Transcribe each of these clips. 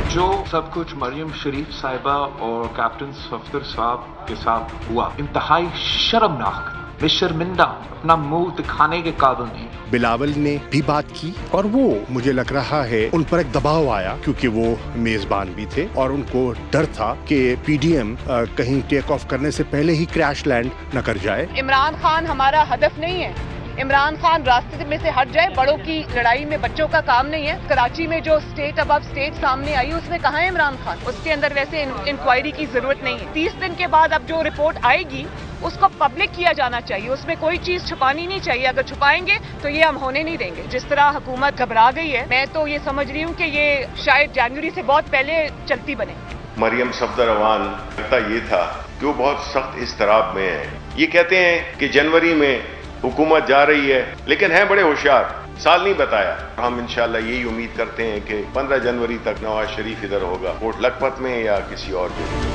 जो सब कुछ मरियम शरीफ साहिबा और कैप्टन सफदर साहब के साथ हुआ, इंतहाई शर्मनाक, बेशर्मिंदा, अपना मुंह दिखाने के काबिल नहीं। बिलावल ने भी बात की और वो मुझे लग रहा है उन पर एक दबाव आया क्योंकि वो मेजबान भी थे और उनको डर था कि पीडीएम कहीं टेक ऑफ करने से पहले ही क्रैश लैंड न कर जाए। इमरान खान हमारा हदफ नहीं है, इमरान खान रास्ते में से हट जाए। बड़ों की लड़ाई में बच्चों का काम नहीं है। कराची में जो स्टेट अब स्टेट सामने आई उसमें कहाँ है इमरान खान? उसके अंदर वैसे इंक्वायरी की जरूरत नहीं है। 30 दिन के बाद अब जो रिपोर्ट आएगी उसको पब्लिक किया जाना चाहिए, उसमें कोई चीज छुपानी नहीं चाहिए। अगर छुपाएंगे तो ये हम होने नहीं देंगे। जिस तरह हुकूमत घबरा गई है, मैं तो ये समझ रही हूँ कि ये शायद जनवरी से बहुत पहले चलती बने। मरियम सफदर अवान लगता ये था कि वो बहुत सख्त इस्तराब में है। ये कहते हैं कि जनवरी में हुकूमत जा रही है, लेकिन हैं बड़े होशियार, साल नहीं बताया। हम इंशाल्लाह यही उम्मीद करते हैं कि 15 जनवरी तक नवाज शरीफ इधर होगा, कोट लखपत में या किसी और जगह।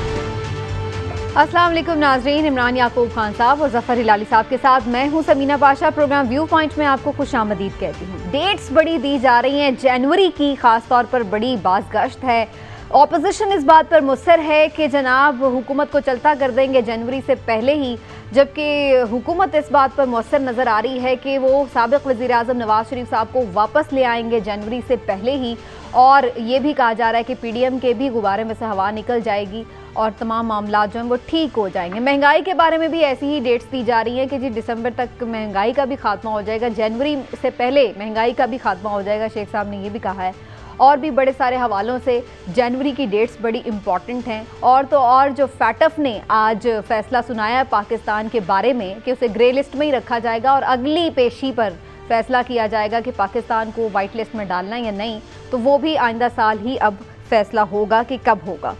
अस्सलाम वालेकुम नाज़रीन, इमरान याकूब खान साहब और जफर हिलाली साहब के साथ मैं हूं Sameena Pasha. Programme view point में आपको खुशामदीद कहती हूं। डेट्स बड़ी दी जा रही हैं जनवरी की, खास तौर पर बड़ी बाज़गश्त है। ऑपोजिशन इस बात पर मुसर है कि जनाब हुकूमत को चलता कर देंगे जनवरी से पहले ही, जबकि हुकूमत इस बात पर मुसर नज़र आ रही है कि वो साबिक़ वज़ीर आज़म नवाज शरीफ साहब को वापस ले आएंगे जनवरी से पहले ही। और ये भी कहा जा रहा है कि पीडीएम के भी गुब्बारे में से हवा निकल जाएगी और तमाम मामला जो हैं वो ठीक हो जाएंगे। महंगाई के बारे में भी ऐसी ही डेट्स दी जा रही हैं कि जी दिसंबर तक महंगाई का भी खात्मा हो जाएगा, जनवरी से पहले महंगाई का भी खात्मा हो जाएगा, शेख साहब ने ये भी कहा है। और भी बड़े सारे हवालों से जनवरी की डेट्स बड़ी इंपॉर्टेंट हैं। और तो और जो फैटफ ने आज फैसला सुनाया है पाकिस्तान के बारे में कि उसे ग्रे लिस्ट में ही रखा जाएगा और अगली पेशी पर फैसला किया जाएगा कि पाकिस्तान को वाइट लिस्ट में डालना या नहीं, तो वो भी आइंदा साल ही अब फैसला होगा कि कब होगा।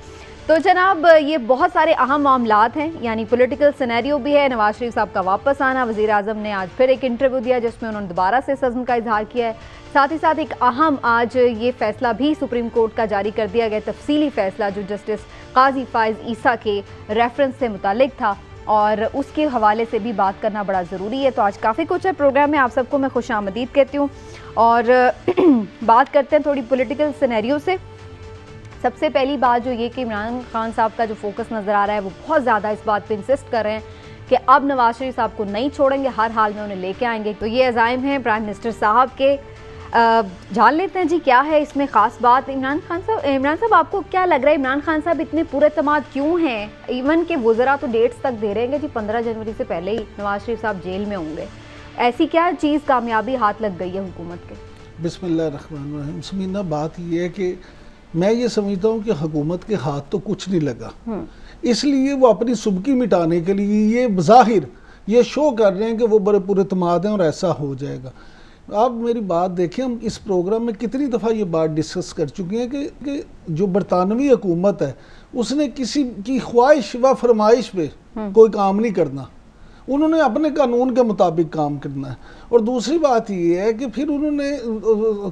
तो जनाब ये बहुत सारे अहम मामलात हैं, यानी पॉलिटिकल सिनेरियो भी है। नवाज शरीफ साहब का वापस आना, वज़ीर आज़म ने आज फिर एक इंटरव्यू दिया जिसमें उन्होंने दोबारा से सज़्म का इजहार किया है। साथ ही साथ एक अहम आज ये फैसला भी सुप्रीम कोर्ट का जारी कर दिया गया, तफसीली फैसला जो जस्टिस काजी फ़ाइज़ ईसा के रेफरेंस से मुतालिक था, और उसके हवाले से भी बात करना बड़ा ज़रूरी है। तो आज काफ़ी कुछ है प्रोग्राम में, आप सबको मैं खुशामदीद कहती हूँ। और बात करते हैं थोड़ी पॉलिटिकल सिनेरियो से। सबसे पहली बात जो ये कि इमरान खान साहब का जो फोकस नज़र आ रहा है वो बहुत ज़्यादा इस बात पे इंसिस्ट कर रहे हैं कि अब नवाज शरीफ साहब को नहीं छोड़ेंगे, हर हाल में उन्हें लेके आएंगे। तो ये अज़ाइम हैं प्राइम मिनिस्टर साहब के। जान लेते हैं जी क्या है इसमें ख़ास बात। इमरान साहब आपको क्या लग रहा है, इमरान खान साहब इतने पूरे तमाद क्यों हैं? इवन के वज़रा तो डेट्स तक दे रहे हैं कि जी 15 जनवरी से पहले ही नवाज शरीफ साहब जेल में होंगे। ऐसी क्या चीज़ कामयाबी हाथ लग गई है हुकूमत के? बिस्मिल्लाहिर्रहमानिर्रहीम। समीना, बात ये है कि मैं ये समझता हूँ कि हुकूमत के हाथ तो कुछ नहीं लगा, इसलिए वो अपनी सुबकी मिटाने के लिए ये बज़ाहिर ये शो कर रहे हैं कि वो बड़े पूरे तमाद हैं और ऐसा हो जाएगा। आप मेरी बात देखें, हम इस प्रोग्राम में कितनी दफ़ा ये बात डिस्कस कर चुके हैं कि जो बरतानवी हुकूमत है उसने किसी की ख्वाहिश व फरमाइश पे कोई काम नहीं करना, उन्होंने अपने कानून के मुताबिक काम करना है। और दूसरी बात ये है कि फिर उन्होंने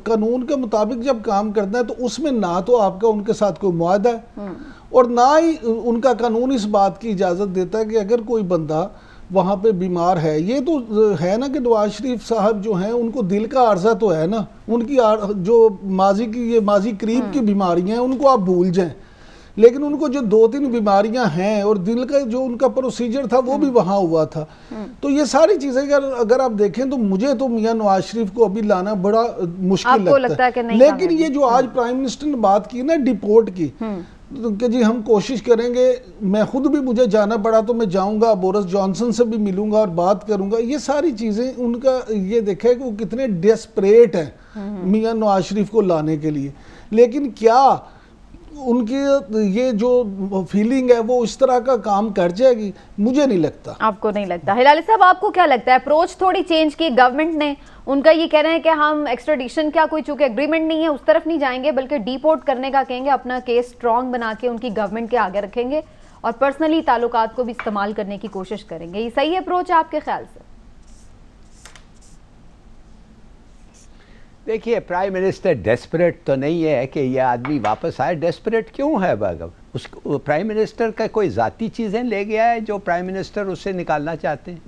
कानून के मुताबिक जब काम करना है तो उसमें ना तो आपका उनके साथ कोई मुआहदा है और ना ही उनका कानून इस बात की इजाज़त देता है कि अगर कोई बंदा वहाँ पे बीमार है, ये तो है ना कि नवाज शरीफ साहब जो हैं उनको दिल का आर्जा तो है ना, उनकी जो माजी करीब की बीमारियाँ हैं उनको आप भूल जाएं, लेकिन उनको जो 2-3 बीमारियां हैं और दिल का जो उनका प्रोसीजर था वो भी वहाँ हुआ था। तो ये सारी चीज़ें अगर आप देखें तो मुझे तो मियां नवाज शरीफ को अभी लाना बड़ा मुश्किल लगता है। लेकिन ये जो आज प्राइम मिनिस्टर ने बात की ना डिपोर्ट की, कि जी हम कोशिश करेंगे, मैं खुद भी मुझे जाना पड़ा तो मैं जाऊंगा, बोरिस जॉनसन से भी मिलूंगा और बात करूंगा, ये सारी चीज़ें उनका ये देखा है कि वो कितने डेस्परेट हैं मियां नवाज शरीफ को लाने के लिए। लेकिन क्या उनकी ये जो फीलिंग है वो इस तरह का काम कर जाएगी? मुझे नहीं लगता। आपको नहीं लगता? हिलाली साहब आपको क्या लगता है? अप्रोच थोड़ी चेंज की गवर्नमेंट ने, उनका ये कह रहे हैं कि हम एक्स्ट्राडिशन का कोई चूंकि एग्रीमेंट नहीं है उस तरफ नहीं जाएंगे, बल्कि डिपोर्ट करने का कहेंगे, अपना केस स्ट्रॉन्ग बना के उनकी गवर्नमेंट के आगे रखेंगे और पर्सनली ताल्लुकात को भी इस्तेमाल करने की कोशिश करेंगे। ये सही अप्रोच है आपके ख्याल से? देखिए, प्राइम मिनिस्टर डेस्परेट तो नहीं है कि यह आदमी वापस आए। डेस्परेट क्यों है? उस प्राइम मिनिस्टर का कोई ज़ाती चीज़ें ले गया है जो प्राइम मिनिस्टर उससे निकालना चाहते हैं?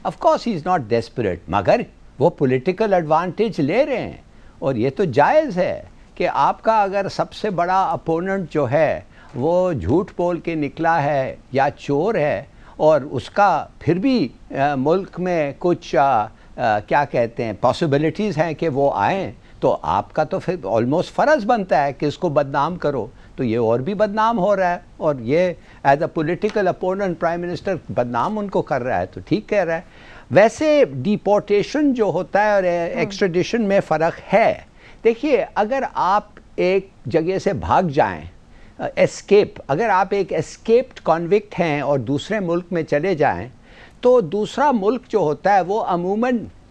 Of course he is not desperate, मगर वो पॉलिटिकल एडवांटेज ले रहे हैं। और ये तो जायज़ है कि आपका अगर सबसे बड़ा अपोनेंट जो है वो झूठ बोल के निकला है या चोर है और उसका फिर भी मुल्क में कुछ क्या कहते हैं पॉसिबिलिटीज़ हैं कि वो आएँ, तो आपका तो फिर ऑलमोस्ट फ़र्ज़ बनता है कि इसको बदनाम करो। तो ये और भी बदनाम हो रहा है, और ये as a political opponent prime minister बदनाम उनको कर रहा है, तो ठीक कह रहा है। वैसे डिपोर्टेशन जो होता है और एक्स्ट्रेडिशन में फ़र्क है। देखिए, अगर आप एक जगह से भाग जाएं, एस्केप, अगर आप एक एस्केप्ड कॉन्विक्ट हैं और दूसरे मुल्क में चले जाएं, तो दूसरा मुल्क जो होता है वो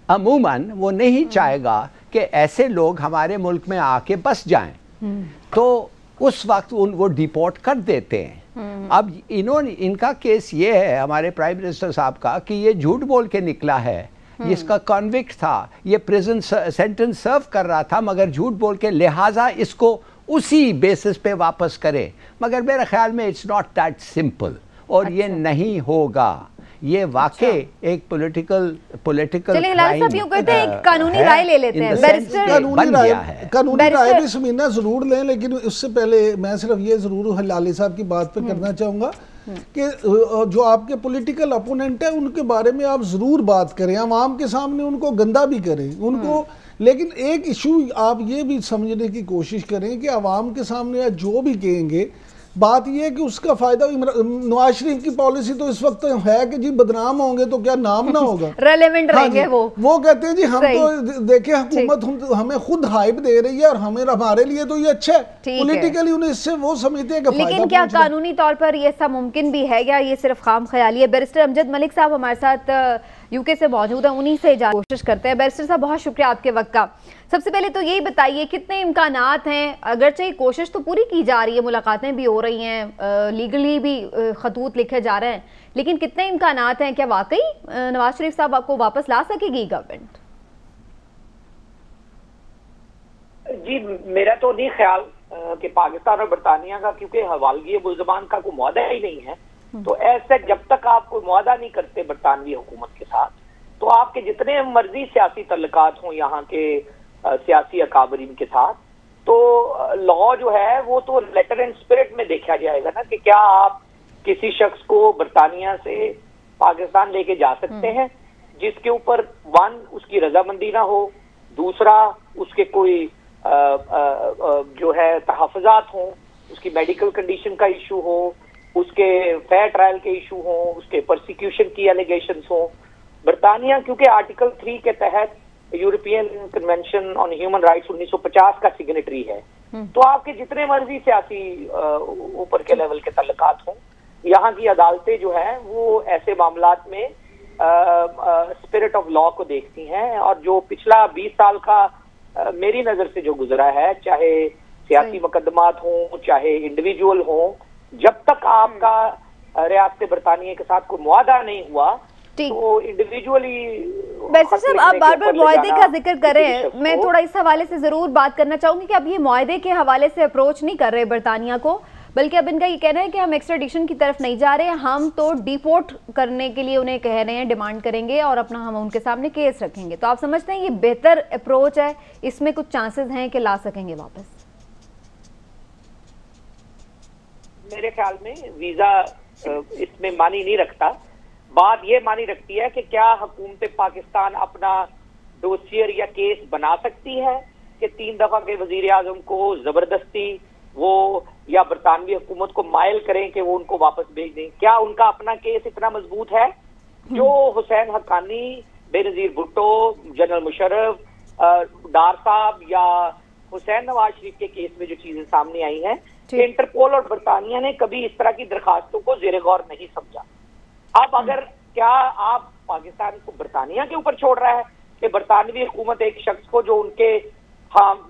अमूमन वो नहीं चाहेगा कि ऐसे लोग हमारे मुल्क में आके बस जाएं, तो उस वक्त वो डिपोर्ट कर देते हैं। अब इनका केस ये है हमारे प्राइम मिनिस्टर साहब का कि ये झूठ बोल के निकला है, इसका कॉन्विक्ट था, ये प्रिजन सेंटेंस सर्व कर रहा था मगर झूठ बोल के, लिहाजा इसको उसी बेसिस पे वापस करें। मगर मेरे ख्याल में इट्स नॉट दैट सिंपल, और ये नहीं होगा। ये वाकई एक पॉलिटिकल चलिए हिलाल साहब यूं कहते हैं एक कानूनी राय ले लेते हैं। कानूनी राय भी समीना जरूर लें, लेकिन उससे पहले मैं सिर्फ ये जरूर हिलाली साहब की बात पे करना चाहूँगा कि जो आपके पॉलिटिकल अपोनेंट है उनके बारे में आप जरूर बात करें, आवाम के सामने उनको गंदा भी करें उनको, लेकिन एक इशू आप ये भी समझने की कोशिश करें कि आवाम के सामने जो भी कहेंगे, बात यह है कि उसका फायदा नवाज शरीफ की पॉलिसी तो इस वक्त है कि जी बदनाम होंगे तो क्या नाम ना होगा, रेलेवेंट रहेंगे। वो कहते हैं जी हम तो देखे हुकूमत हमें खुद हाइप दे रही है और हमारे लिए तो ये अच्छा है, पॉलिटिकली उन्हें इससे वो समझते हैं कि लेकिन क्या कानूनी तौर पर ये सब मुमकिन भी है या ये सिर्फ खाम ख्याली है? बैरिस्टर अमजद मलिक साहब हमारे साथ यूके से मौजूद है, उन्हीं से कोशिश करते हैं। बैरिस्टर साहब बहुत शुक्रिया आपके वक्त का। सबसे पहले तो यही बताइए कितने इम्कानात हैं, अगरचे कोशिश तो पूरी की जा रही है, मुलाकातें भी हो रही हैं, लीगली भी खतूत लिखे जा रहे हैं, लेकिन कितने इम्कानात हैं, क्या वाकई नवाज शरीफ साहब आपको वापस ला सकेगी गवर्नमेंट? जी मेरा तो नहीं ख्याल कि पाकिस्तान और बरतानिया का, क्योंकि हवालगी मुल्ज़मान का कोई मुआहदा ही नहीं है, तो ऐसे जब तक आप कोई मुआहदा नहीं करते बरतानवी हुकूमत के साथ, तो आपके जितने मर्जी सियासी तल्लुकात हों यहाँ के सियासी अकाबरीन के साथ, तो लॉ जो है वो तो लेटर एंड स्पिरिट में देखा जाएगा ना कि क्या आप किसी शख्स को बरतानिया से पाकिस्तान लेके जा सकते हैं जिसके ऊपर वन उसकी रजामंदी ना हो, दूसरा उसके कोई जो है तहफ़्फ़ुज़ात हों, उसकी मेडिकल कंडीशन का इशू हो, उसके फेयर ट्रायल के इशू हों, उसके प्रोसिक्यूशन की एलिगेशंस हों। बरतानिया क्योंकि आर्टिकल 3 के तहत European convention on human rights 1950 का सिग्नेटरी है, तो आपके जितने मर्जी सियासी ऊपर के लेवल के तल्लुकात हों, यहाँ की अदालतें जो है वो ऐसे मामलात में स्पिरिट ऑफ लॉ को देखती हैं। और जो पिछला 20 साल का मेरी नजर से जो गुजरा है, चाहे सियासी मुकदमात हों चाहे इंडिविजुअल हों, जब तक आपका रियासत बरतानिया के साथ कोई मुआहदा नहीं हुआ तो इंडिविजुअली। बैरिस्टर साहब आप बार बार मुआहदे का जिक्र कर रहे हैं, मैं थोड़ा इस हवाले से जरूर बात करना चाहूंगी कि अब ये मुआहदे के हवाले से अप्रोच नहीं कर रहे बरतानिया को, बल्कि अब इनका ये कहना है कि हम एक्स्ट्राडिशन की तरफ नहीं जा रहे हैं, हम तो डिपोर्ट करने के लिए उन्हें कह रहे हैं, डिमांड करेंगे और अपना हम उनके सामने केस रखेंगे। तो आप समझते हैं ये बेहतर अप्रोच है, इसमें कुछ चांसेस हैं कि ला सकेंगे वापस? मेरे ख्याल में वीजा इसमें मानी नहीं रखता। बात ये मानी रखती है कि क्या हुकूमत पाकिस्तान अपना डोसियर या केस बना सकती है कि 3 दफा के वजीर आजम को जबरदस्ती वो या बरतानवी हुकूमत को मायल करें कि वो उनको वापस भेज दें। क्या उनका अपना केस इतना मजबूत है जो हुसैन हक्कानी, बेनजीर भुट्टो, जनरल मुशर्रफ, डार साहब या हुसैन नवाज शरीफ के केस में जो चीजें सामने आई हैं, इंटरपोल और बरतानिया ने कभी इस तरह की दरखास्तों को जेरे गौर नहीं समझा। अब अगर क्या आप पाकिस्तान को बरतानिया के ऊपर छोड़ रहा है कि बरतानवी हुकूमत एक शख्स को जो उनके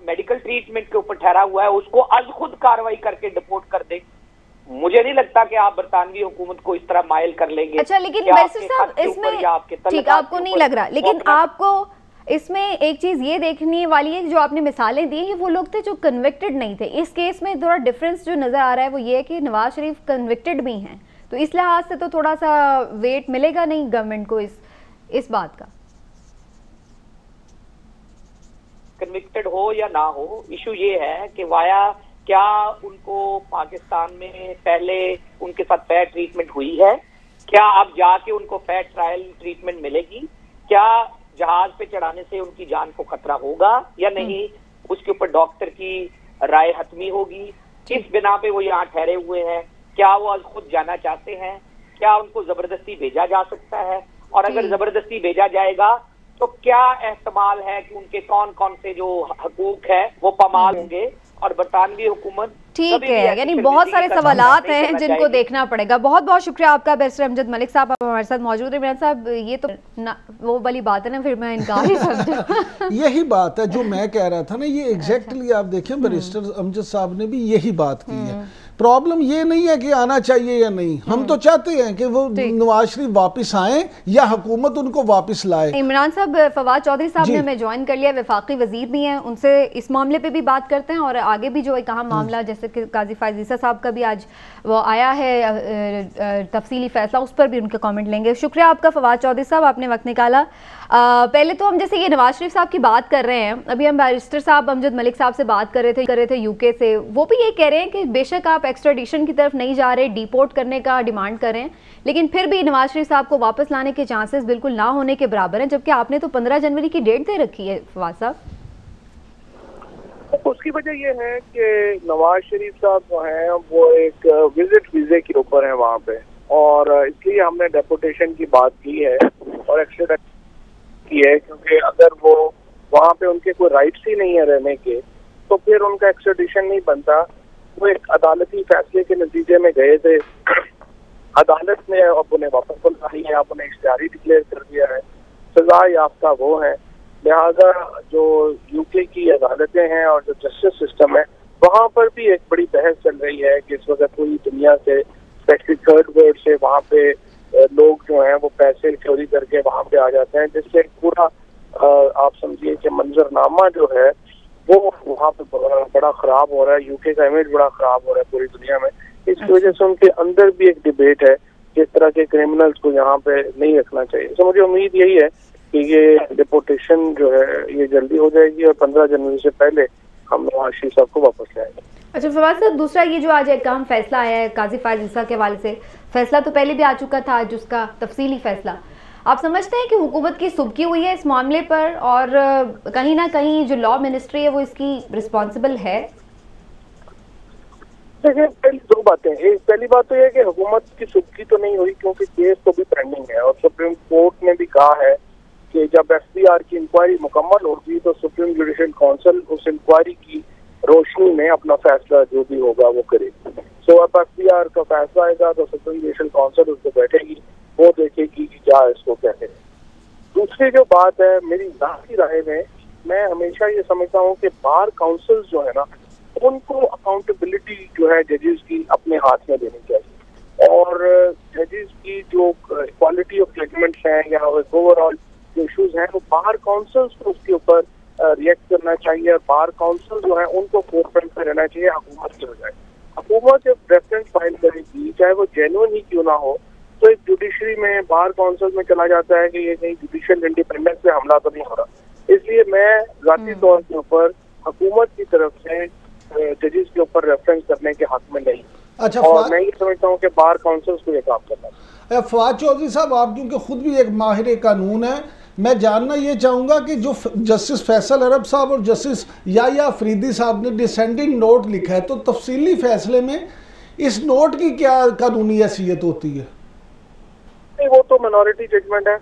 मेडिकल ट्रीटमेंट के ऊपर ठहरा हुआ है उसको आज खुद कार्रवाई करके डिपोर्ट कर दे, मुझे नहीं लगता कि आप बरतानवी हुकूमत को इस तरह मायल कर लेंगे। अच्छा, लेकिन बैरिस्टर साहब इसमें ठीक आपको नहीं लग रहा, लेकिन आपको इसमें एक चीज ये देखने वाली है, जो आपने मिसालें दी हैं वो लोग थे जो कन्विक्टेड नहीं थे। इस केस में थोड़ा डिफरेंस जो नजर आ रहा है वो ये है कि नवाज शरीफ कन्विक्टेड भी हैं, तो इस लिहाज से तो थोड़ा सा वेट मिलेगा नहीं गवर्नमेंट को इस बात का। कन्विक्टेड हो या ना हो, इशू ये है कि वाया क्या उनको पाकिस्तान में पहले उनके साथ फेयर ट्रीटमेंट हुई है, क्या अब जाके उनको फेयर ट्रायल ट्रीटमेंट मिलेगी, क्या जहाज पे चढ़ाने से उनकी जान को खतरा होगा या नहीं, उसके ऊपर डॉक्टर की राय हतमी होगी, किस बिना पे वो यहाँ ठहरे हुए हैं, क्या वो खुद जाना चाहते हैं, क्या उनको जबरदस्ती भेजा जा सकता है, और अगर जबरदस्ती भेजा जाएगा तो क्या एहतमाल है कि उनके कौन कौन से जो हकूक है वो पामाल होंगे, और बरतानवी हुकूमत ठीक है। यानी बहुत सारे सवालात हैं जिनको देखना पड़ेगा। बहुत बहुत शुक्रिया आपका बैरिस्टर अमजद मलिक साहब, आप हमारे साथ मौजूद है। इमरान साहब, ये तो वो वाली बात है ना, फिर मैं इनकार ही समझूं। यही बात है जो मैं कह रहा था ना, ये एग्जैक्टली आप देखें बैरिस्टर अमजद साहब ने भी यही बात की है। प्रॉब्लम ये नहीं है कि आना चाहिए या नहीं, हम तो चाहते हैं कि वो नवाज शरीफ वापस आए या हुकूमत उनको वापस लाए। इमरान साहब, फवाद चौधरी साहब ने हमें ज्वाइन कर लिया, वफाकी वजीर भी हैं, उनसे इस मामले पे भी बात करते हैं और आगे भी जो एक अहम मामला जैसे कि काजी फायज ईसा साहब का भी आज वो आया है तफसीली फैसला, उस पर भी उनके कमेंट लेंगे। शुक्रिया आपका फवाद चौधरी साहब, आपने वक्त निकाला। पहले तो हम जैसे ये नवाज शरीफ साहब की बात कर रहे हैं, अभी हम बैरिस्टर साहब अमजद मलिक साहब से बात कर रहे थे यूके से, वो भी ये कह रहे हैं कि बेशक आप एक्स्ट्राडिशन की तरफ नहीं जा रहे, डिपोर्ट करने का डिमांड कर रहे हैं, लेकिन फिर भी नवाज शरीफ साहब को वापस लाने के चांसेस बिल्कुल ना होने के बराबर हैं, जबकि आपने तो 15 जनवरी की डेट दे रखी है फवाद साहब। उसकी वजह यह है कि नवाज शरीफ साहब जो हैं वो एक विजिट वीजे के ऊपर है वहाँ पे, और इसलिए हमने डेपुटेशन की बात की है और एक्स्ट्राडिशन की है, क्योंकि अगर वो वहाँ पे उनके कोई राइट्स ही नहीं है रहने के तो फिर उनका एक्स्ट्राडिशन नहीं बनता। वो एक अदालती फैसले के नतीजे में गए थे, अदालत ने अब उन्हें वापस बुला लिया है, अब उन्हें इख्तियारी डिक्लेयर कर दिया है, सजा याफ्ता वो है। लिहाजा जो यूके की अदालतें हैं और जो जस्टिस सिस्टम है वहाँ पर भी एक बड़ी बहस चल रही है कि इस वक्त पूरी दुनिया से स्पेशली थर्ड वर्ल्ड से वहाँ पे लोग जो हैं वो पैसे चोरी करके वहाँ पे आ जाते हैं, जिससे पूरा आप समझिए कि मंजरनामा जो है वो वहाँ पे बड़ा खराब हो रहा है, यूके का इमेज बड़ा खराब हो रहा है पूरी दुनिया में। इसकी वजह से उनके अंदर भी एक डिबेट है कि इस तरह के क्रिमिनल्स को यहाँ पे नहीं रखना चाहिए। तो मुझे उम्मीद यही है कि ये डिपोर्टेशन जो है ये जल्दी हो जाएगी और 15 जनवरी से पहले हम नवाज शरीफ साहब को वापस लाएंगे। अच्छा फवाद साहब, दूसरा ये जो आज एक अहम फैसला आया है काजी फायज ईसा के हवाले से, फैसला तो पहले भी आ चुका था, आज उसका तफसीली फैसला, आप समझते हैं कि हुकूमत की सुबकी हुई है इस मामले पर और कहीं ना कहीं जो लॉ मिनिस्ट्री है वो इसकी रिस्पॉन्सिबल है? देखिए, पहली दो बातें, एक पहली बात तो यह है कि हुकूमत की सुबकी तो नहीं हुई क्योंकि केस तो भी पेंडिंग है और सुप्रीम कोर्ट ने भी कहा है कि जब एफबीआर की इंक्वायरी मुकम्मल होगी तो सुप्रीम जुडिशल काउंसिल उस इंक्वायरी की रोशनी में अपना फैसला जो भी होगा वो करेगी। सो अब एफबीआर का फैसला आएगा तो सुप्रीम जुडिशल काउंसिल उसको बैठेगी, वो देखेगी कि क्या इसको कहते हैं। दूसरी जो बात है, मेरी ज़ाती राय में मैं हमेशा ये समझता हूँ कि बार काउंसिल जो है ना उनको अकाउंटेबिलिटी जो है जजेस की अपने हाथ में देनी चाहिए, और जजेस की जो क्वालिटी ऑफ जजमेंट्स हैं या ओवरऑल जो इशूज हैं वो बार काउंसिल्स को उसके ऊपर रिएक्ट करना चाहिए, और बार काउंसिल जो है उनको फोरफ्रंट पे रहना चाहिए हुकूमत की बजाय। हुकूमत जब रेफरेंस फाइल करेगी चाहे वो जेन्युइन ही क्यों ना हो, तो एक जुडिशरी में बार काउंसिल में चला जाता है कि ये कहीं जुडिशियल इंडिपेंडेंस पे हमला तो नहीं हो रहा। इसलिए मैं जाती तौर के ऊपर हुकूमत की तरफ से जजेस के ऊपर रेफरेंस करने के हक में नहीं। अच्छा, और मैं ये समझता हूँ कि बार काउंसिल को ये काम करना। फवाद चौधरी साहब, आप क्योंकि खुद भी एक माहिर कानून है, मैं जानना ये चाहूँगा कि जो जस्टिस फैसल अरब साहब और जस्टिस याया अफरीदी साहब ने डिसेंडिंग नोट लिखा है, तो तफसीली फैसले में इस नोट की क्या कानूनी हैसियत होती है? वो तो मिनॉरिटी जजमेंट है,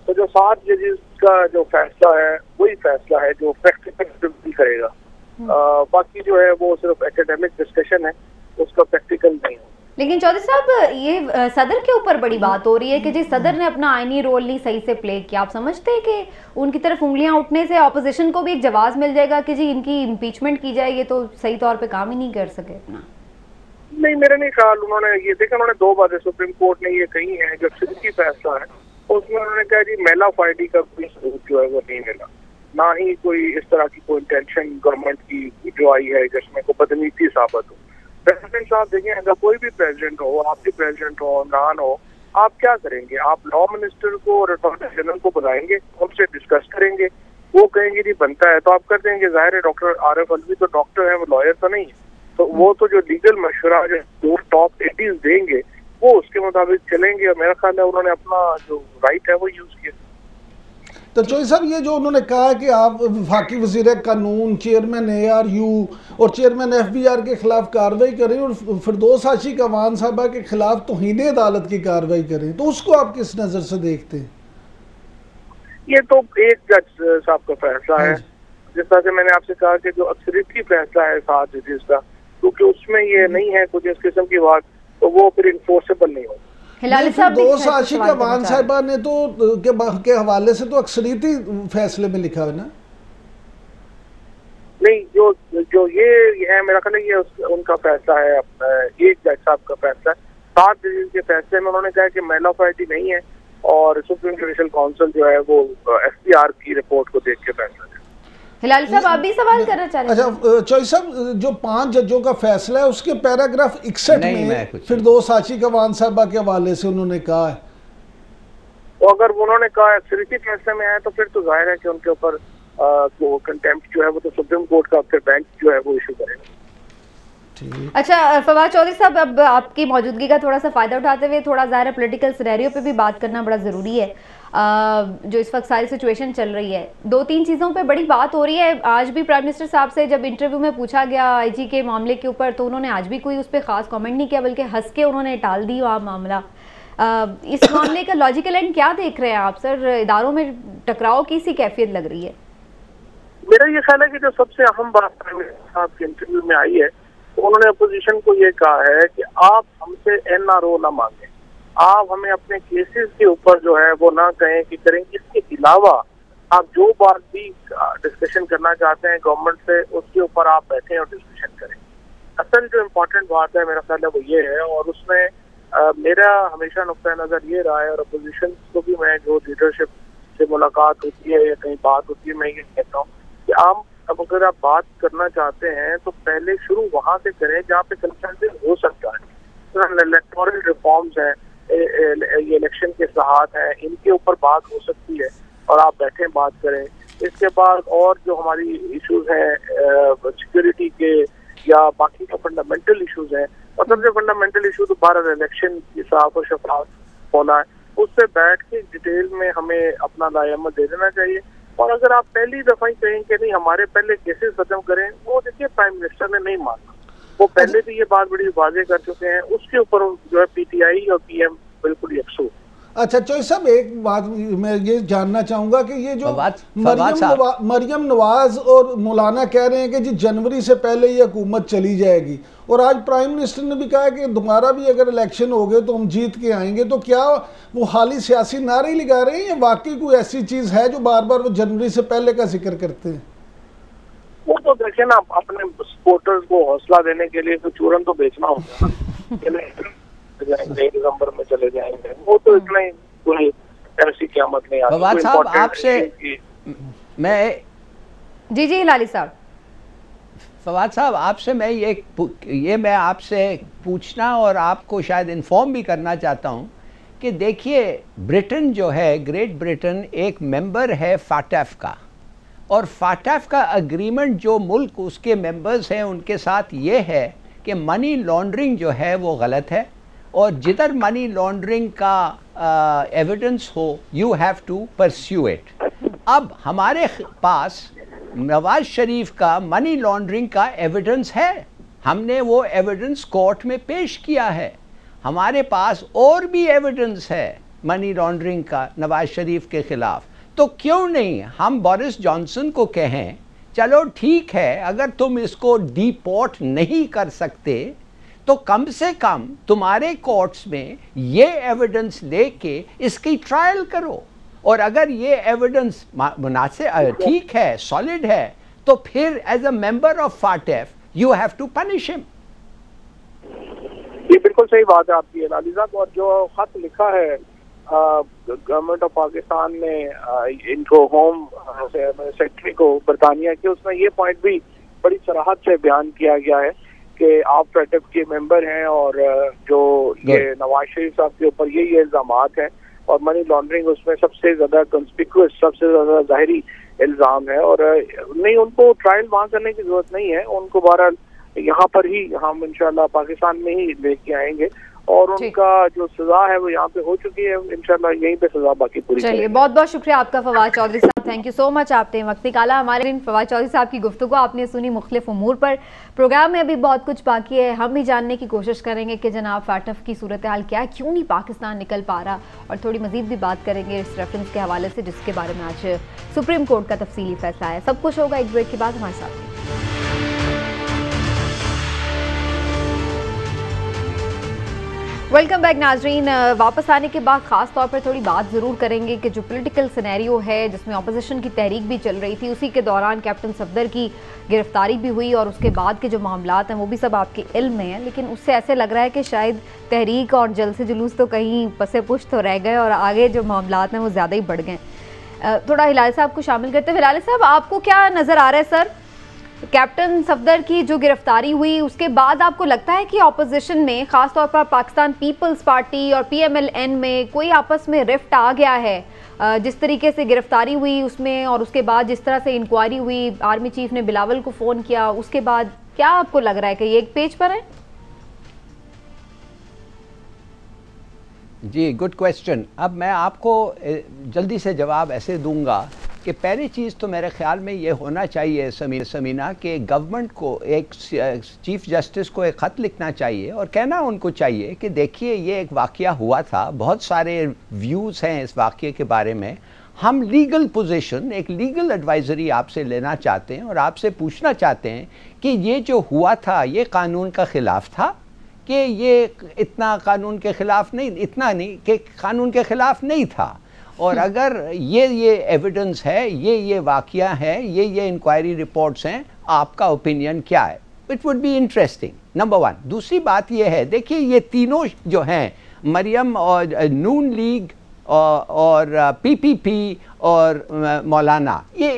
तो जो 7 जजेस का जो फैसला है वही फैसला है जो प्रैक्टिकल करेगा। बाकी जो है वो सिर्फ एकेडमिक डिस्कशन है, उसका प्रैक्टिकल नहीं है। लेकिन चौधरी साहब, ये सदर के ऊपर बड़ी बात हो रही है कि जी सदर ने अपना आईनी रोल नहीं सही से प्ले किया। आप समझते हैं कि उनकी तरफ उंगलियां उठने से ऑपोजिशन को भी एक जवाब मिल जाएगा कि जी इनकी इम्पीचमेंट की जाए, ये तो सही तौर पे काम ही नहीं कर सके अपना? नहीं, मेरा नहीं ख्याल। उन्होंने ये देखा, उन्होंने 2 बातें सुप्रीम कोर्ट ने ये कही है, जब सिंधी फैसला है उसमें उन्होंने कहा जी मेला फाइडी का कोई सबूत जो है वो नहीं मिला, ना ही कोई इस तरह की कोई इंटेंशन गवर्नमेंट की जो आई है जिसमें कोई बदनीति साबित हो। प्रेसिडेंट साहब देखें, अगर कोई भी प्रेसिडेंट हो, आप भी प्रेसिडेंट हो, इमरान हो, आप क्या करेंगे? आप लॉ मिनिस्टर को और अटॉर्नी जनरल को बुलाएंगे, उनसे डिस्कस करेंगे, वो कहें कि नहीं बनता है तो आप कर देंगे। जाहिर है डॉक्टर आरिफ अलवी तो डॉक्टर है, वो लॉयर तो नहीं है, तो वो तो जो लीगल मशवरा जो दो टॉप एडीज देंगे वो उसके मुताबिक चलेंगे। और मेरा ख्याल है उन्होंने अपना जो राइट है वो यूज किया। तो चौधरी साहब, ये जो उन्होंने कहा कि आप वफाकी वज़ीर कानून, चेयरमैन ARU और चेयरमैन FBR के खिलाफ कार्रवाई करें और फिरदौस हाशी कवान साहबा के खिलाफ तौहीन अदालत की कार्रवाई करें, तो उसको आप किस नज़र से देखते हैं? ये तो एक जज साहब का फैसला है। जिस तरह से मैंने आपसे कहा कि जो अक्सरियती फैसला है 7 जजेस का, क्योंकि उसमें ये नहीं है कुछ इस किस्म की बात, तो वो फिर इन्फोर्सेबल नहीं होगा। हिलाली साहब, फिरदौस हाशी कवान साहिबा ने तो के हवाले से तो अक्सरियती फैसले में लिखा है ना? नहीं, जो ये है मेरा ख्याल है ये उनका फैसला है, एक जज साहब का फैसला है। 7 जजेस के फैसले में उन्होंने कहा कि मेल ऑफ आइटी नहीं है और सुप्रीम जुडिशल काउंसिल जो है वो FBR की रिपोर्ट को देख के फैसला है। हिलाली साहब, आप भी सवाल करना चाह रहे हैं? अच्छा चौधरी साहब, जो 5 जजों का फैसला है उसके पैराग्राफ 61 में फिरदौस हाशी कवान साहबा के हवाले से उन्होंने कहा है, तो अगर उन्होंने कहा अक्सरियती फैसले में आया तो फिर तो जाहिर है कि उनके ऊपर वो कंटेम्प्ट जो है वो तो सुप्रीम कोर्ट का फिर बेंच जो है वो इशू करेगा। अच्छा फवाद चौधरी साहब, अब आपकी मौजूदगी का थोड़ा सा फायदा उठाते हुए थोड़ा ज़ाहिर पॉलिटिकल सिनेरियो पे भी बात करना बड़ा ज़रूरी है। जो इस वक्त सारी सिचुएशन चल रही है, 2-3 चीज़ों पे बड़ी बात हो रही है। आज भी प्राइम मिनिस्टर साहब से जब इंटरव्यू में पूछा गया IG के मामले के ऊपर, तो उन्होंने आज भी कोई उस पर ख़ास कमेंट नहीं किया, बल्कि हंस के उन्होंने टाल दी वह मामला। इस मामले का लॉजिकल एंड क्या देख रहे हैं आप सर? इदारों में टकराव की सी कैफियत लग रही है। मेरा ये ख्याल है कि जो सबसे अहम बात प्राइम मिनिस्टर साहब के इंटरव्यू में आई है, तो उन्होंने अपोजिशन को ये कहा है कि आप हमसे NRO ना मांगे, आप हमें अपने केसेस के ऊपर जो है वो ना कहें कि करेंगे। इसके अलावा आप जो बात भी डिस्कशन करना चाहते हैं गवर्नमेंट से, उसके ऊपर आप बैठें और डिस्कशन करें। असल जो इम्पोर्टेंट बात है मेरा ख्याल है वो ये है, और उसमें मेरा हमेशा नुक्ता नज़र ये रहा है, और अपोजिशन को भी मैं जो लीडरशिप से मुलाकात होती है या कहीं बात होती है, मैं ये कहता हूँ कि आप अब अगर आप बात करना चाहते हैं तो पहले शुरू वहाँ से करें जहाँ पे कंसेंसस हो सकता है। इलेक्टोरल रिफॉर्म्स हैं, ये इलेक्शन के इस्लाहात हैं, इनके ऊपर बात हो सकती है और आप बैठे बात करें। इसके बाद और जो हमारी इश्यूज हैं सिक्योरिटी के या बाकी जो फंडामेंटल इश्यूज हैं, और सबसे फंडामेंटल इशू तो भारत इलेक्शन की साफ और शफाफ होना है, उससे बैठ के डिटेल में हमें अपना लायमत दे देना चाहिए। और अगर आप पहली दफा ही कहें कि नहीं हमारे पहले केसेस खत्म करें, वो देखिए प्राइम मिनिस्टर ने नहीं माना, वो पहले भी ये बात बड़ी वाज़ेह कर चुके हैं, उसके ऊपर जो है PTI और PM बिल्कुल यकसू। अच्छा चौधरी साहब, एक बात मैं ये जानना चाहूंगा कि ये जो मरियम नवाज और मौलाना कह रहे हैं कि जी जनवरी से पहले ये हुकूमत चली जाएगी, और आज प्राइम मिनिस्टर ने भी कहा कि दोबारा भी अगर इलेक्शन हो गए तो हम जीत के आएंगे, तो क्या वो खाली सियासी नारे लगा रहे हैं या वाकई कोई ऐसी चीज़ है जो बार बार वो जनवरी से पहले का जिक्र करते हैं? वो तो देखिए ना, अपने सपोर्टर्स को हौसला देने के लिए तो चूरन तो बेचना होता है। दिसंबर में चले जाएंगे, वो तो इतना ही कोई ऐसी क़यामत नहीं आती। फवाद साहब आपसे मैं जी हिलाली साहब, फवाद साहब आपसे मैं आपसे पूछना और आपको शायद इन्फॉर्म भी करना चाहता हूँ कि देखिए, ब्रिटेन जो है, ग्रेट ब्रिटेन एक मेंबर है FATF का, और FATF का एग्रीमेंट जो मुल्क उसके मेंबर्स हैं उनके साथ ये है कि मनी लॉन्ड्रिंग जो है वो गलत है, और जिधर मनी लॉन्ड्रिंग का एविडेंस हो you have to pursue it. अब हमारे पास नवाज शरीफ का मनी लॉन्ड्रिंग का एविडेंस है, हमने वो एविडेंस कोर्ट में पेश किया है। हमारे पास और भी एविडेंस है मनी लॉन्ड्रिंग का नवाज शरीफ के ख़िलाफ़, तो क्यों नहीं हम बोरिस जॉनसन को कहें चलो ठीक है, अगर तुम इसको डिपोर्ट नहीं कर सकते तो कम से कम तुम्हारे कोर्ट्स में ये एविडेंस लेके इसकी ट्रायल करो, और अगर ये एविडेंस मुनासिब ठीक है, सॉलिड है, तो फिर as a member of FATF you have to punish him. ये बिल्कुल सही बात है आपकी हिलाली साहब, और जो खत लिखा है गवर्नमेंट ऑफ पाकिस्तान ने इनको होम सेक्रेटरी को बरतानिया के, उसमें ये पॉइंट भी बड़ी सराहत से बयान किया गया है कि आप FATF के मेंबर हैं, और जो ये नवाज शरीफ साहब के ऊपर ये इल्जामात हैं, और मनी लॉन्ड्रिंग उसमें सबसे ज़्यादा कंस्पिक्यूअस, सबसे ज़्यादा ज़ाहिरी इल्ज़ाम है। और नहीं, उनको ट्रायल वहाँ करने की जरूरत नहीं है, उनको बहरहाल यहाँ पर ही हम इंशाल्लाह पाकिस्तान में ही लेके आएंगे और उनका जो सजा है वो यहाँ पे हो चुकी है, इंशाल्लाह यहीं पे सजा बाकी पूरी। चलिए, बहुत बहुत शुक्रिया आपका फवाद चौधरी साहब, थैंक यू सो मच, आपने वक्त निकाला हमारे दिन। फवाद चौधरी साहब की गुफ्तगू आपने सुनी मुख्तलिफ उमूर पर। प्रोग्राम में अभी बहुत कुछ बाकी है, हम भी जानने की कोशिश करेंगे कि जनाब फाटफ की सूरत हाल क्या है, क्यों नहीं पाकिस्तान निकल पा रहा, और थोड़ी मजीद भी बात करेंगे इस रेफरेंस के हवाले से जिसके बारे में आज सुप्रीम कोर्ट का तफसीली फैसला है। सब कुछ होगा एक ब्रेक के बाद हमारे साथ। वेलकम बैक नाजरीन। वापस आने के बाद ख़ास तौर पर थोड़ी बात ज़रूर करेंगे कि जो पॉलिटिकल सिनेरियो है जिसमें अपोजिशन की तहरीक भी चल रही थी, उसी के दौरान कैप्टन सफदर की गिरफ्तारी भी हुई और उसके बाद के जो मामलात हैं वो भी सब आपके इल्म में हैं, लेकिन उससे ऐसे लग रहा है कि शायद तहरीक और जलसे जुलूस तो कहीं पसे पुश तो रह गए और आगे जो मामलात हैं वो ज़्यादा ही बढ़ गए। थोड़ा हिलाल साहब को शामिल करते हैं। हिलाल साहब, आपको क्या नज़र आ रहा है सर, कैप्टन सफदर की जो गिरफ्तारी हुई उसके बाद आपको लगता है कि ऑपोजिशन में, खासतौर पर पाकिस्तान पीपल्स पार्टी और PMLN में कोई आपस में रिफ्ट आ गया है? जिस तरीके से गिरफ्तारी हुई उसमें और उसके बाद जिस तरह से इंक्वायरी हुई, आर्मी चीफ ने बिलावल को फ़ोन किया, उसके बाद क्या आपको लग रहा है कि ये एक पेज पर है? जी, गुड क्वेश्चन। अब मैं आपको जल्दी से जवाब ऐसे दूंगा कि पहली चीज़ तो मेरे ख्याल में ये होना चाहिए समीना कि गवर्नमेंट को एक चीफ जस्टिस को एक ख़त लिखना चाहिए और कहना उनको चाहिए कि देखिए ये एक वाक़या हुआ था, बहुत सारे व्यूज़ हैं इस वाक़ये के बारे में, हम लीगल पोजीशन, एक लीगल एडवाइजरी आपसे लेना चाहते हैं और आपसे पूछना चाहते हैं कि ये जो हुआ था ये कानून का ख़िलाफ़ था कि ये इतना कानून के ख़िलाफ़ नहीं, इतना नहीं कि कानून के ख़िलाफ़ नहीं था, और अगर ये एविडेंस है, ये वाक़या है, ये इंक्वायरी रिपोर्ट्स हैं, आपका ओपिनियन क्या है? It would be interesting, number one. दूसरी बात ये है, देखिए ये तीनों जो हैं, मरियम और नून लीग और PPP और मौलाना, ये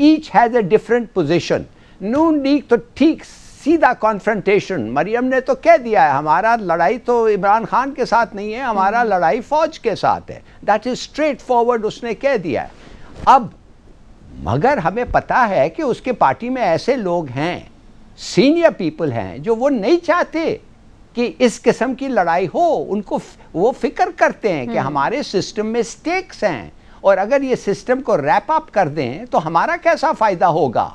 each has a different position. Noon league तो ठीक सीधा कॉन्फ्रंटेशन, मरियम ने तो कह दिया है हमारा लड़ाई तो इमरान खान के साथ नहीं है, हमारा लड़ाई फौज के साथ है, दैट इज स्ट्रेट फॉरवर्ड, उसने कह दिया है। अब मगर हमें पता है कि उसके पार्टी में ऐसे लोग हैं, सीनियर पीपल हैं, जो वो नहीं चाहते कि इस किस्म की लड़ाई हो, उनको वो फिक्र करते हैं कि हमारे सिस्टम में स्टेक्स हैं और अगर ये सिस्टम को रैप अप कर दें तो हमारा कैसा फ़ायदा होगा।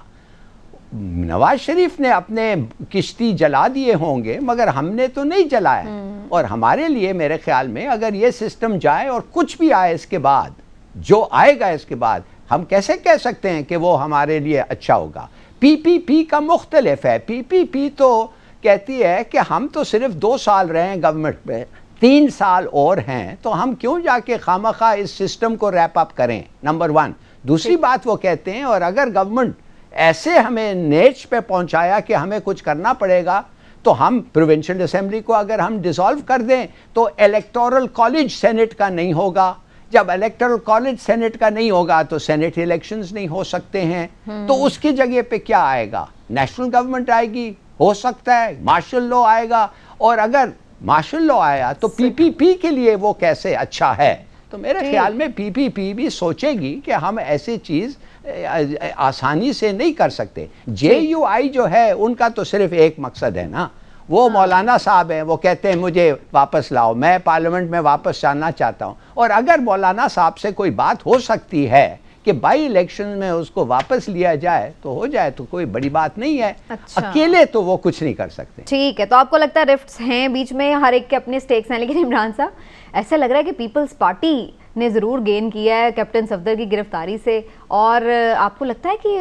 नवाज शरीफ ने अपने किश्ती जला दिए होंगे मगर हमने तो नहीं जलाया, और हमारे लिए मेरे ख्याल में अगर ये सिस्टम जाए और कुछ भी आए इसके बाद, जो आएगा इसके बाद, हम कैसे कह सकते हैं कि वो हमारे लिए अच्छा होगा। PPP का मुख्तलिफ है, PPP तो कहती है कि हम तो सिर्फ 2 साल रहे हैं गवर्नमेंट में, 3 साल और हैं, तो हम क्यों जाके खामखा इस सिस्टम को रैप अप करें, नंबर वन। दूसरी बात वो कहते हैं, और अगर गवर्नमेंट ऐसे हमें नेच पे पहुंचाया कि हमें कुछ करना पड़ेगा, तो हम प्रोविंशियल असेंबली को अगर हम डिसॉल्व कर दें तो इलेक्टोरल कॉलेज सेनेट का नहीं होगा, जब इलेक्टोरल कॉलेज सेनेट का नहीं होगा तो सेनेट इलेक्शंस नहीं हो सकते हैं, तो उसकी जगह पे क्या आएगा? नेशनल गवर्नमेंट आएगी, हो सकता है मार्शल लॉ आएगा, और अगर मार्शल लॉ आया तो PPP के लिए वो कैसे अच्छा है। तो मेरे ख्याल में PPP भी सोचेगी कि हम ऐसी चीज़ आसानी से नहीं कर सकते। JUI जो है उनका तो सिर्फ एक मकसद है ना, वो मौलाना साहब हैं, वो कहते हैं मुझे वापस लाओ, मैं पार्लियामेंट में वापस जाना चाहता हूँ, और अगर मौलाना साहब से कोई बात हो सकती है कि बाई इलेक्शन में उसको वापस लिया जाए तो हो जाए, तो कोई बड़ी बात नहीं है। अच्छा। अकेले तो वो कुछ नहीं कर सकते। ठीक है, तो आपको लगता है रिफ्ट्स हैं बीच में, हर एक के अपने स्टेक्स हैं, लेकिन इमरान साहब ऐसा लग रहा है कि पीपल्स पार्टी ने ज़रूर गेन किया है कैप्टन सफदर की गिरफ्तारी से, और आपको लगता है कि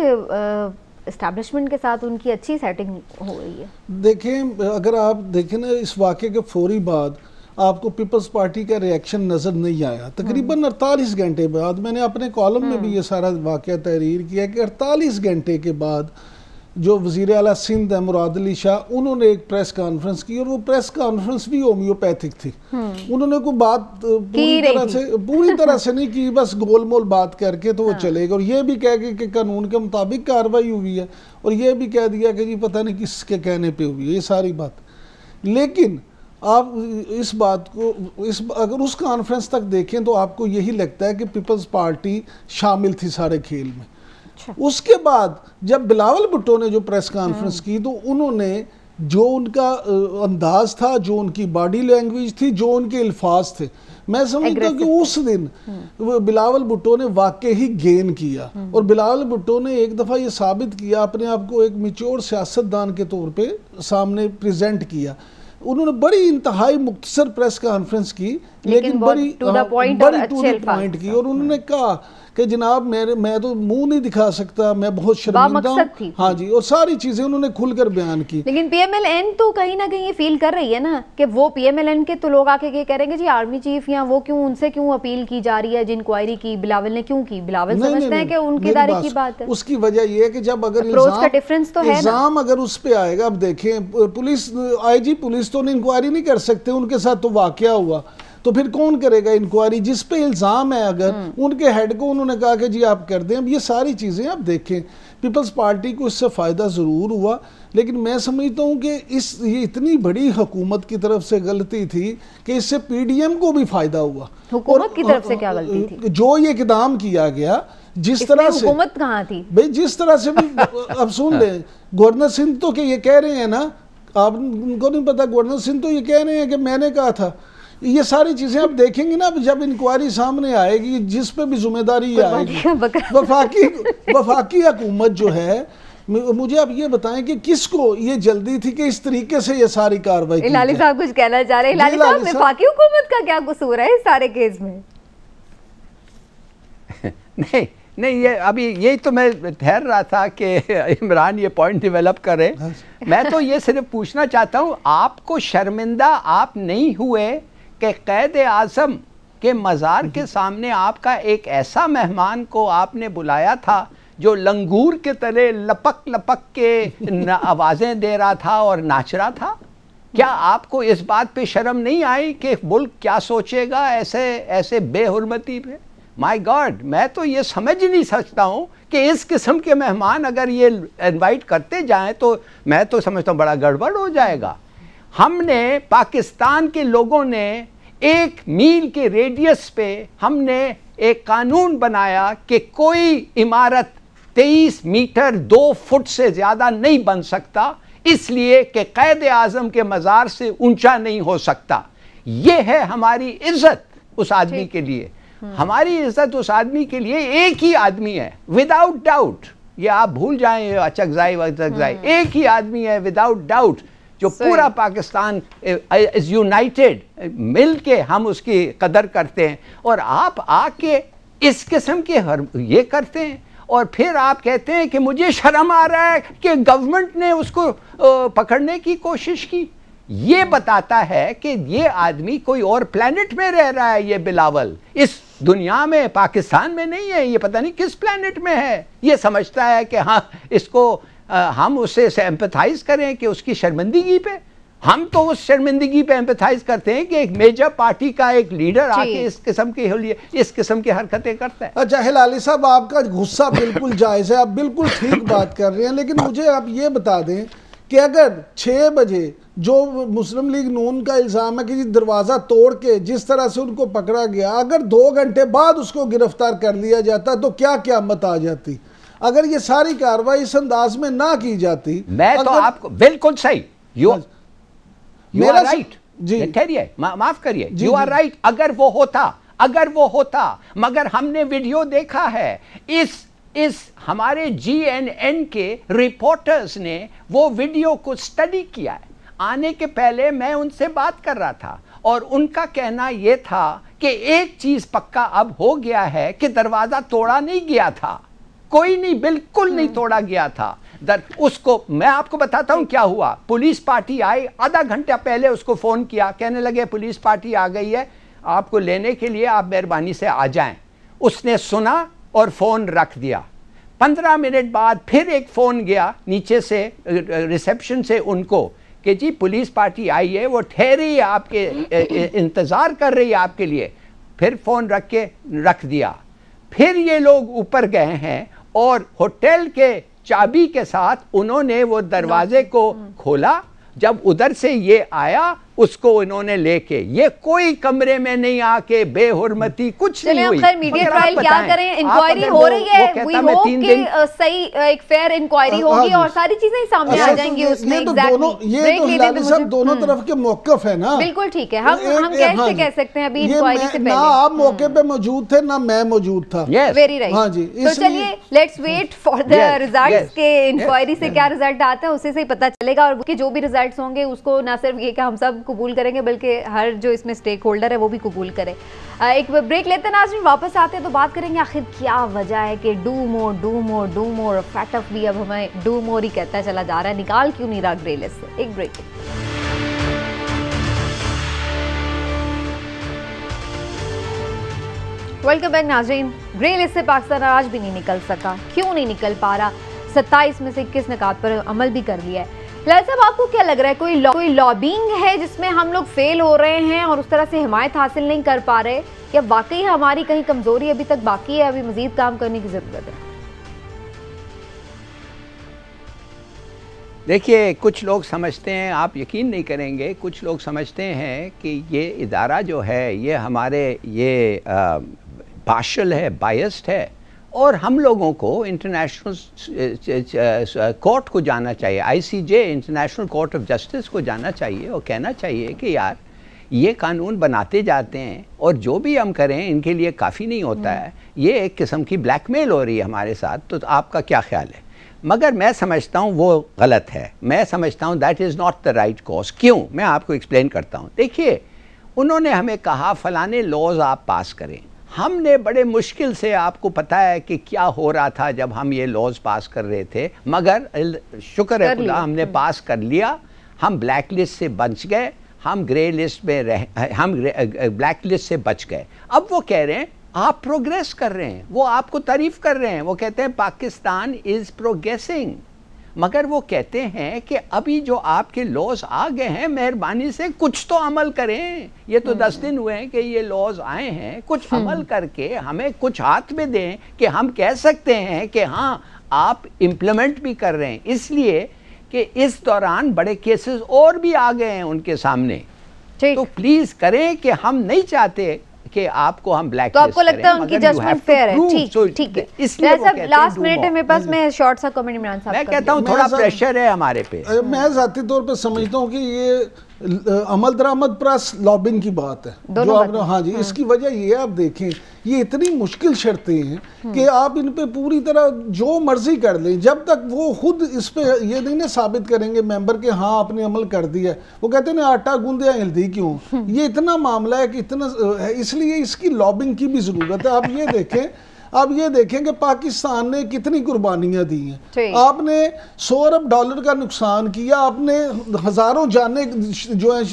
इस्टेब्लिशमेंट के साथ उनकी अच्छी सेटिंग हो रही है? देखें, अगर आप देखें ना, इस वाक़े के फौरी बाद आपको पीपल्स पार्टी का रिएक्शन नज़र नहीं आया। तकरीबन 48 घंटे बाद, मैंने अपने कॉलम में भी ये सारा वाक़या तहरीर किया कि 48 घंटे के बाद जो वज़ीर आला सिंध है मुराद अली शाह, उन्होंने एक प्रेस कॉन्फ्रेंस की, और वो प्रेस कॉन्फ्रेंस भी होम्योपैथिक थी। उन्होंने कोई बात पूरी तरह से नहीं की, बस गोलमोल बात करके तो वो चले गए, और ये भी कह गए कि कानून के मुताबिक कार्रवाई हुई है, और ये भी कह दिया कि जी पता नहीं किसके कहने पे हुई है, ये सारी बात। लेकिन आप इस बात को अगर उस कॉन्फ्रेंस तक देखें तो आपको यही लगता है कि पीपल्स पार्टी शामिल थी सारे खेल में। उसके बाद जब बिलावल भुट्टो ने जो प्रेस कॉन्फ्रेंस की तो उन्होंने जो उनका अंदाज था, जो उनकी बॉडी लैंग्वेज थी, जो उनके अल्फाज थे, मैं समझता हूँ कि उस दिन बिलावल भुट्टो ने वाकई ही गेन किया। और बिलावल भुट्टो ने एक दफ़ा ये साबित किया, अपने आप को एक मैच्योर सियासतदान के तौर पे सामने प्रेजेंट किया। उन्होंने बड़ी इंतहाई मुख्तसर प्रेस कॉन्फ्रेंस की, लेकिन बड़ी टू द पॉइंट की, और उन्होंने कहा कि जनाब मैं तो मुंह नहीं दिखा सकता, मैं बहुत शर्मिंदा हूं। हाँ जी, और सारी चीजें उन्होंने खुलकर बयान की। लेकिन पीएमएलएन तो कहीं ना कहीं ये फील कर रही है ना कि वो पीएमएलएन के तो लोग आके करेंगे जी आर्मी चीफ या वो क्यों, उनसे क्यों अपील की जा रही है, इंक्वायरी की बिलावल ने क्यों की? बिलावल समझते हैं कि उनके दायरे की बात है। उसकी वजह ये है कि जब अगर इल्जाम अगर उस पे आएगा, अब देखें पुलिस, आईजी पुलिस तो इंक्वायरी नहीं कर सकते, उनके साथ तो वाकया हुआ, तो फिर कौन करेगा इंक्वायरी? जिस पे इल्ज़ाम है अगर उनके हेड को उन्होंने कहा कि जी आप कर दें। अब ये सारी चीज़ें आप देखें, पीपल्स पार्टी को इससे फ़ायदा ज़रूर हुआ, लेकिन मैं समझता हूँ कि ये इतनी बड़ी हुकूमत की तरफ से गलती थी कि इससे पीडीएम को भी फ़ायदा हुआ। हुकूमत की तरफ से क्या गलती थी? जो ये इक़दाम किया गया, जिस तरह से हुकूमत कहाँ थी भाई, जिस तरह से भी अब सुन ले, गवर्नर सिंह तो ये कह रहे हैं ना, आपको नहीं पता, गवर्नर सिंह तो ये कह रहे हैं कि मैंने कहा था। ये सारी चीजें आप देखेंगे ना, जब इंक्वायरी सामने आएगी, जिस पे भी जिम्मेदारी आएगी, वफाकी हुकूमत जो है, मुझे आप ये बताएं कि किसको ये जल्दी थी कि इस तरीके से ये सारी कार्रवाई की? इलाली साहब कुछ कहना चाह रहे हैं? इलाली साहब, वफाकी हुकूमत का क्या कसूर है इस सारे केस में? नहीं, ये अभी यही तो मैं ठहर रहा था कि इमरान ये पॉइंट डेवलप करे। मैं तो ये सिर्फ पूछना चाहता हूँ, आपको शर्मिंदा आप नहीं हुए कि क़ैद आज़म के मज़ार के सामने आपका एक ऐसा मेहमान को आपने बुलाया था जो लंगूर के तरह लपक लपक के आवाज़ें दे रहा था और नाच रहा था? क्या आपको इस बात पे शर्म नहीं आई कि मुल्क क्या सोचेगा ऐसे बेहुरमती पे? माय गॉड, मैं तो ये समझ नहीं सकता हूँ कि इस किस्म के मेहमान अगर ये इनवाइट करते जाएं तो मैं तो समझता हूँ बड़ा गड़बड़ हो जाएगा। हमने पाकिस्तान के लोगों ने 1 मील के रेडियस पे हमने एक कानून बनाया कि कोई इमारत 23 मीटर 2 फुट से ज़्यादा नहीं बन सकता, इसलिए कि क़ैद आज़म के मज़ार से ऊंचा नहीं हो सकता। ये है हमारी इज्जत उस आदमी के लिए। हमारी इज्जत उस आदमी के लिए एक ही आदमी है, विदाउट डाउट। ये आप भूल जाएं अचकजाई, एक ही आदमी है विदाउट डाउट, जो पूरा पाकिस्तान इज यूनाइटेड, मिल के हम उसकी कदर करते हैं। और आप आके इस किस्म के ये करते हैं और फिर आप कहते हैं कि मुझे शर्म आ रहा है कि गवर्नमेंट ने उसको पकड़ने की कोशिश की। ये बताता है कि ये आदमी कोई और प्लेनेट में रह रहा है। ये बिलावल इस दुनिया में, पाकिस्तान में नहीं है, ये पता नहीं किस प्लेनेट में है। ये समझता है कि हाँ, इसको हम उससे एम्पैथाइज करें कि उसकी शर्मिंदगी पे। हम तो उस शर्मिंदगी पे एम्पैथाइज करते हैं कि एक मेजर पार्टी का एक लीडर आके इस किस्म की हरकतें करता है। अच्छा हिलाली साहब, आपका गुस्सा बिल्कुल जायज़ है, आप बिल्कुल ठीक बात कर रहे हैं, लेकिन मुझे आप ये बता दें कि अगर 6 बजे जो मुस्लिम लीग नून का इल्ज़ाम है कि दरवाज़ा तोड़ के जिस तरह से उनको पकड़ा गया, अगर 2 घंटे बाद उसको गिरफ्तार कर लिया जाता तो क्या क़यामत आ जाती? अगर ये सारी कार्रवाई इस अंदाज में ना की जाती। मैं तो आपको बिल्कुल सही, यू आर राइट जी, ठहरिए, माफ करिए, यू आर राइट। अगर वो होता, मगर हमने वीडियो देखा है, इस हमारे GNN के रिपोर्टर्स ने वो वीडियो को स्टडी किया है। आने के पहले मैं उनसे बात कर रहा था और उनका कहना यह था कि एक चीज पक्का अब हो गया है कि दरवाजा तोड़ा नहीं गया था, कोई नहीं, बिल्कुल नहीं तोड़ा गया था। उसको मैं आपको बताता हूं क्या हुआ। पुलिस पार्टी आई, आधा घंटा पहले उसको फोन किया, कहने लगे पुलिस पार्टी आ गई है आपको लेने के लिए, आप मेहरबानी से आ जाएं। उसने सुना और फोन रख दिया। 15 मिनट बाद फिर एक फोन गया नीचे से, रिसेप्शन से, उनको कि जी पुलिस पार्टी आई है, वो ठहरी है, आपके इंतजार कर रही है आपके लिए। फिर फोन रख दिया। फिर ये लोग ऊपर गए हैं और होटल के चाबी के साथ उन्होंने वो दरवाजे को खोला। जब उधर से ये आया उसको इन्होंने लेके, ये कोई कमरे में नहीं आके बेहुरमती कुछ नहीं हुई। खैर मीडिया ट्रायल क्या करें, इंक्वायरी हो रही है, वी होप कि सही एक फेयर इंक्वायरी होगी और सारी चीजें सामने आ जाएंगी उसमें। ये तो हिलाली साहब दोनों तरफ के मौकफ है ना। बिल्कुल ठीक है, हम कैसे कह सकते हैं अभी इंक्वायरी से पहले, ना आप मौके पे मौजूद थे ना मैं मौजूद था। Very right. हाँ जी, तो चलिए let's wait for the results के इंक्वायरी से क्या रिजल्ट आता है उसी से ही पता चलेगा, और कि जो भी रिजल्ट्स होंगे उसको ना सिर्फ ये कि हम सब कबूल करेंगे बल्कि हर जो इसमें स्टेक होल्डर है वो भी कबूल करे। एक ब्रेक लेते हैं नाज़रीन, वापस आते हैं तो बात करेंगे आखिर क्या वजह है कि डू मोर फैटअप भी अब हमें डू मोर ही कहता चला जा रहा है, निकाल क्यों नहीं रहा ग्रे लिस्ट से। एक ब्रेक। वेलकम बैक नाज़रीन। ग्रे लिस्ट से पाकिस्तान आज भी नहीं निकल सका, क्यों नहीं निकल पा रहा? 27 में से 21 निकात पर अमल भी कर लिया है। लाल साहब आपको क्या लग रहा है, कोई लॉबिंग है जिसमें हम लोग फेल हो रहे हैं और उस तरह से हिमायत हासिल नहीं कर पा रहे, या वाकई हमारी कहीं कमजोरी अभी तक बाकी है, अभी मजीद काम करने की जरूरत है? देखिए, कुछ लोग समझते हैं, आप यकीन नहीं करेंगे, कुछ लोग समझते हैं कि ये इदारा जो है ये हमारे ये पार्शल है, बायस्ड है, और हम लोगों को इंटरनेशनल कोर्ट को जाना चाहिए, ICJ international court of justice को जाना चाहिए और कहना चाहिए कि यार ये कानून बनाते जाते हैं और जो भी हम करें इनके लिए काफ़ी नहीं होता है, ये एक किस्म की ब्लैकमेल हो रही है हमारे साथ, तो आपका क्या ख्याल है? मगर मैं समझता हूँ वो गलत है, मैं समझता हूँ that is not the right cause. क्यों? मैं आपको एक्सप्लेन करता हूँ। देखिए, उन्होंने हमें कहा फलाने लॉज आप पास करें, हमने बड़े मुश्किल से, आपको पता है कि क्या हो रहा था जब हम ये लॉज पास कर रहे थे, मगर शुक्र है खुदा हमने पास कर लिया, हम ब्लैक लिस्ट से बच गए, हम ग्रे लिस्ट में हम ब्लैक लिस्ट से बच गए। अब वो कह रहे हैं आप प्रोग्रेस कर रहे हैं, वो आपको तारीफ कर रहे हैं, वो कहते हैं पाकिस्तान इज़ प्रोग्रेसिंग, मगर वो कहते हैं कि अभी जो आपके लॉज आ गए हैं मेहरबानी से कुछ तो अमल करें। ये तो 10 दिन हुए हैं कि ये लॉज आए हैं, कुछ अमल करके हमें कुछ हाथ में दें कि हम कह सकते हैं कि हाँ आप इम्प्लीमेंट भी कर रहे हैं। इसलिए कि इस दौरान बड़े केसेस और भी आ गए हैं उनके सामने, तो प्लीज़ करें कि हम नहीं चाहते कि आपको हम ब्लैक तो आपको लगता है उनकी जजमेंट फेयर है? ठीक है। इसलिए लास्ट मिनट है मेरे पास, मैं शॉर्ट सा कमेंट इमरान साहब, मैं कहता हूं थोड़ा प्रेशर है हमारे पे। मैं ज़ाती तौर पे समझता हूं कि ये अमल दरामद प्लस लॉबिंग की बात है जो आपने, हाँ जी, इसकी वजह ये आप देखें ये इतनी मुश्किल शर्तें हैं कि आप इन पे पूरी तरह जो मर्जी कर लें, जब तक वो खुद इस पे ये नहीं ना साबित करेंगे मेंबर के हाँ आपने अमल कर दिया है, वो कहते हैं आटा गूंदे हिलदी क्यों। ये इतना मामला है कि इतना है, इसलिए इसकी लॉबिंग की भी जरूरत है। आप ये देखें, अब ये देखें कि पाकिस्तान ने कितनी कुर्बानियां दी हैं। आपने $100 अरब का नुकसान किया, आपने हजारों जाने जो है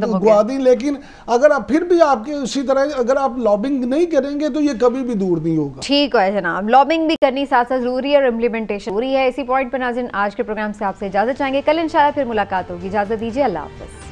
गवा दी, लेकिन अगर आप फिर भी आपके उसी तरह अगर आप लॉबिंग नहीं करेंगे तो ये कभी भी दूर नहीं होगा। ठीक है जनाब, लॉबिंग भी करनी साथ साथ जरूरी है और इम्प्लीमेंटेशन जरूरी है। इसी पॉइंट पर नाज़रीन आज के प्रोग्राम से आपसे इजाजत चाहेंगे, कल इंशाल्लाह फिर मुलाकात होगी। इजाजत दीजिए, अल्लाह हाफ़िज़।